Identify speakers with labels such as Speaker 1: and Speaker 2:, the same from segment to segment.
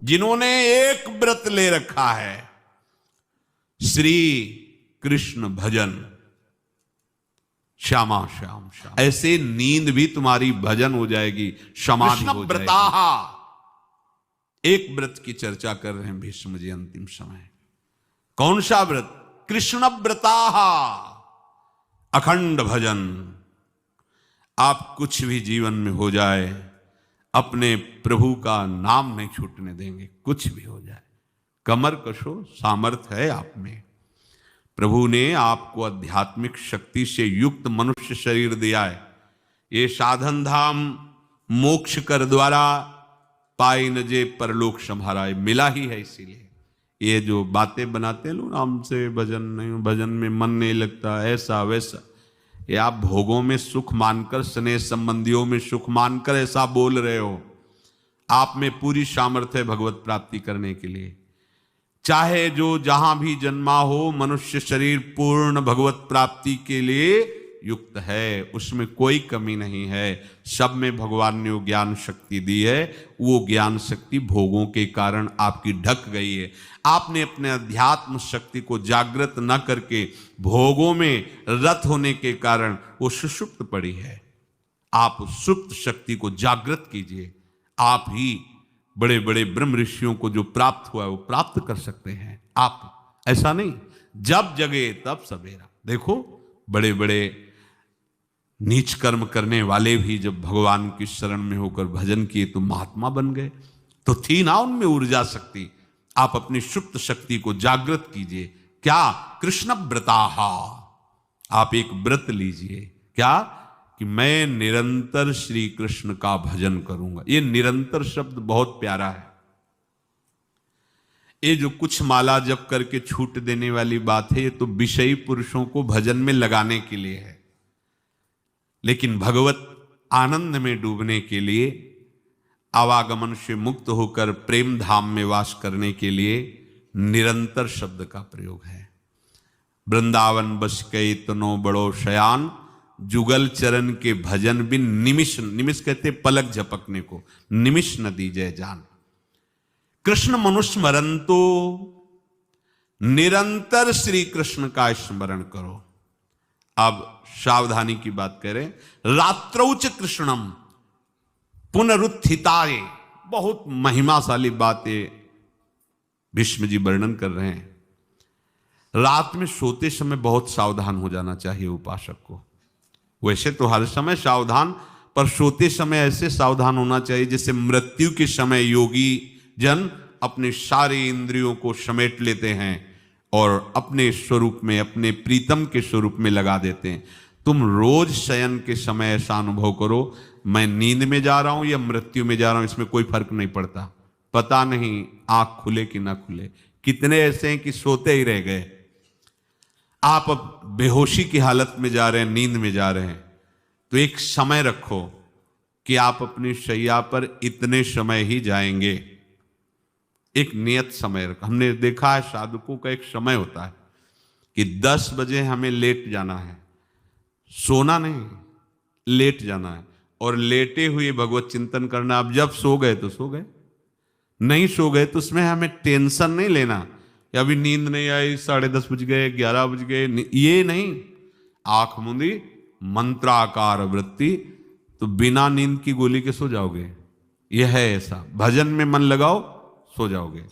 Speaker 1: जिन्होंने एक व्रत ले रखा है, श्री कृष्ण भजन, श्यामा श्याम श्याम, ऐसे नींद भी तुम्हारी भजन हो जाएगी, समाधि हो जाएगी। एक व्रत की चर्चा कर रहे हैं भीष्म जी अंतिम समय। कौन सा व्रत? कृष्ण व्रताः, अखंड भजन। आप कुछ भी जीवन में हो जाए, अपने प्रभु का नाम नहीं छूटने देंगे, कुछ भी हो जाए। कमर कशो, सामर्थ्य है आप में। प्रभु ने आपको आध्यात्मिक शक्ति से युक्त मनुष्य शरीर दिया है। ये साधन धाम मोक्ष कर द्वारा पाई न जे परलोक संभारा, मिला ही है। इसीलिए ये जो बातें बनाते हैं लोग, हमसे भजन नहीं, भजन में मन नहीं लगता, ऐसा वैसा, ये आप भोगों में सुख मानकर, स्नेह संबंधियों में सुख मानकर ऐसा बोल रहे हो। आप में पूरी सामर्थ्य है भगवत प्राप्ति करने के लिए। चाहे जो जहां भी जन्मा हो, मनुष्य शरीर पूर्ण भगवत प्राप्ति के लिए युक्त है, उसमें कोई कमी नहीं है। सब में भगवान ने वो ज्ञान शक्ति दी है। वो ज्ञान शक्ति भोगों के कारण आपकी ढक गई है। आपने अपने अध्यात्म शक्ति को जागृत न करके भोगों में रत होने के कारण वो सुषुप्त पड़ी है। आप सुप्त शक्ति को जागृत कीजिए। आप ही बड़े बड़े ब्रह्म ऋषियों को जो प्राप्त हुआ है वो प्राप्त कर सकते हैं। आप ऐसा नहीं, जब जगे तब सवेरा। देखो बड़े बड़े नीच कर्म करने वाले भी जब भगवान की शरण में होकर भजन किए तो महात्मा बन गए। तो थी ना उनमें ऊर्जा शक्ति। आप अपनी सुप्त शक्ति को जागृत कीजिए। क्या? कृष्ण व्रताः। आप एक व्रत लीजिए। क्या? कि मैं निरंतर श्री कृष्ण का भजन करूंगा। ये निरंतर शब्द बहुत प्यारा है। ये जो कुछ माला जप करके छूट देने वाली बात है, ये तो विषयी पुरुषों को भजन में लगाने के लिए है। लेकिन भगवत आनंद में डूबने के लिए, आवागमन से मुक्त होकर प्रेम धाम में वास करने के लिए निरंतर शब्द का प्रयोग है। वृंदावन बस कई तनो बड़ो शयान, जुगल चरण के भजन बिन निमिष, निमिष कहते पलक झपकने को, निमिष न दीजय जान। कृष्ण मनुस्मरण तो निरंतर श्री कृष्ण का स्मरण करो। अब सावधानी की बात करें। रात्रौच कृष्णम पुनरुत्थिताय, बहुत महिमाशाली बातें भीष्म जी वर्णन कर रहे हैं। रात में सोते समय बहुत सावधान हो जाना चाहिए उपासक को। वैसे तो हर समय सावधान, पर सोते समय ऐसे सावधान होना चाहिए जैसे मृत्यु के समय योगी जन अपने सारे इंद्रियों को समेट लेते हैं और अपने स्वरूप में, अपने प्रीतम के स्वरूप में लगा देते हैं। तुम रोज शयन के समय ऐसा अनुभव करो, मैं नींद में जा रहा हूं या मृत्यु में जा रहा हूं, इसमें कोई फर्क नहीं पड़ता। पता नहीं आंख खुले कि ना खुले। कितने ऐसे हैं कि सोते ही रह गए। आप अब बेहोशी की हालत में जा रहे हैं, नींद में जा रहे हैं, तो एक समय रखो कि आप अपनी शैया पर इतने समय ही जाएंगे। एक नियत समय रखो। हमने देखा है साधुकों का एक समय होता है कि 10 बजे हमें लेट जाना है, सोना नहीं, लेट जाना है, और लेटे हुए भगवत चिंतन करना। अब जब सो गए तो सो गए, नहीं सो गए तो उसमें हमें टेंशन नहीं लेना। अभी नींद नहीं आई, 10:30 बज गए, 11 बज गए, ये नहीं। आंख मूंदी, मंत्राकार वृत्ति, तो बिना नींद की गोली के सो जाओगे। यह है ऐसा। भजन में मन लगाओ, सो जाओगे।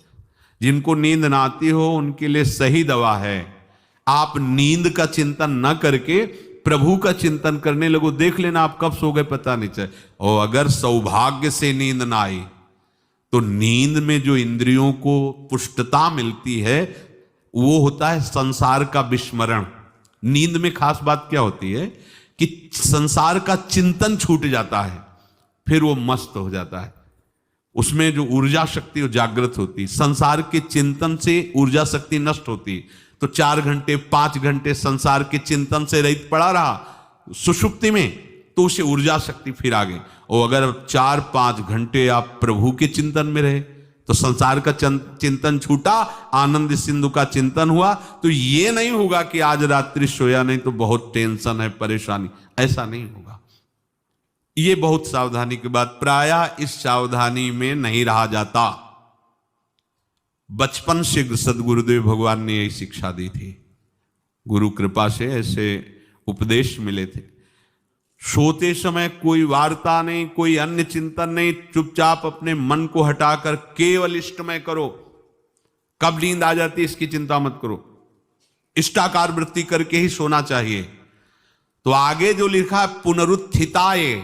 Speaker 1: जिनको नींद ना आती हो उनके लिए सही दवा है, आप नींद का चिंतन न करके प्रभु का चिंतन करने लगो। देख लेना आप कब सो गए पता नहीं चले। और अगर सौभाग्य से नींद ना आई तो नींद में जो इंद्रियों को पुष्टता मिलती है वो होता है संसार का विस्मरण। नींद में खास बात क्या होती है कि संसार का चिंतन छूट जाता है, फिर वो मस्त हो जाता है। उसमें जो ऊर्जा शक्ति वो जागृत होती। संसार के चिंतन से ऊर्जा शक्ति नष्ट होती, तो 4 घंटे 5 घंटे संसार के चिंतन से रहित पड़ा रहा सुषुप्ति में, तो उसे ऊर्जा शक्ति फिर आ गई। और अगर 4-5 घंटे आप प्रभु के चिंतन में रहे तो संसार का चिंतन छूटा, आनंद सिंधु का चिंतन हुआ। तो ये नहीं होगा कि आज रात्रि सोया नहीं तो बहुत टेंशन है, परेशानी, ऐसा नहीं होगा। ये बहुत सावधानी की बात। प्रायः इस सावधानी में नहीं रहा जाता। बचपन से सदगुरुदेव भगवान ने यही शिक्षा दी थी, गुरु कृपा से ऐसे उपदेश मिले थे। सोते समय कोई वार्ता नहीं, कोई अन्य चिंतन नहीं, चुपचाप अपने मन को हटाकर केवल इष्टमय करो। कब नींद आ जाती है इसकी चिंता मत करो, इष्टाकार वृत्ति करके ही सोना चाहिए। तो आगे जो लिखा है पुनरुत्थिताय,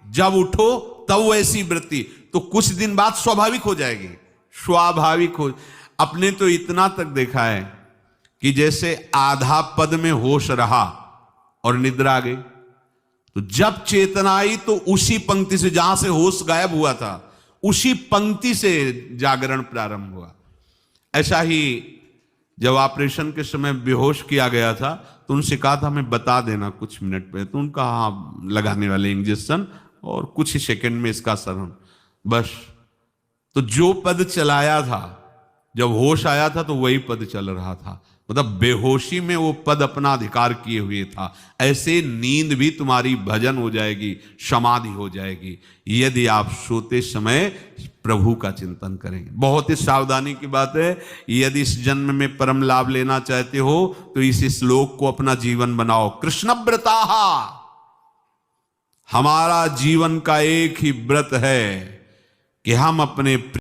Speaker 1: जब उठो तब वैसी वृत्ति, तो कुछ दिन बाद स्वाभाविक हो जाएगी, स्वाभाविक हो। अपने तो इतना तक देखा है कि जैसे आधा पद में होश रहा और निद्रा आ गई, तो जब चेतना आई तो उसी पंक्ति से, जहां से होश गायब हुआ था, उसी पंक्ति से जागरण प्रारंभ हुआ। ऐसा ही जब ऑपरेशन के समय बेहोश किया गया था तो उनसे कहा था हमें बता देना कुछ मिनट पे, तो उनका हाँ लगाने वाले इंजेक्शन और कुछ ही सेकंड में इसका असर, बस। तो जो पद चलाया था, जब होश आया था तो वही पद चल रहा था, मतलब बेहोशी में वो पद अपना अधिकार किए हुए था। ऐसे नींद भी तुम्हारी भजन हो जाएगी, समाधि हो जाएगी, यदि आप सोते समय प्रभु का चिंतन करेंगे। बहुत ही सावधानी की बात है, यदि इस जन्म में परम लाभ लेना चाहते हो तो इस श्लोक को अपना जीवन बनाओ। कृष्णव्रताः, हमारा जीवन का एक ही व्रत है कि हम अपने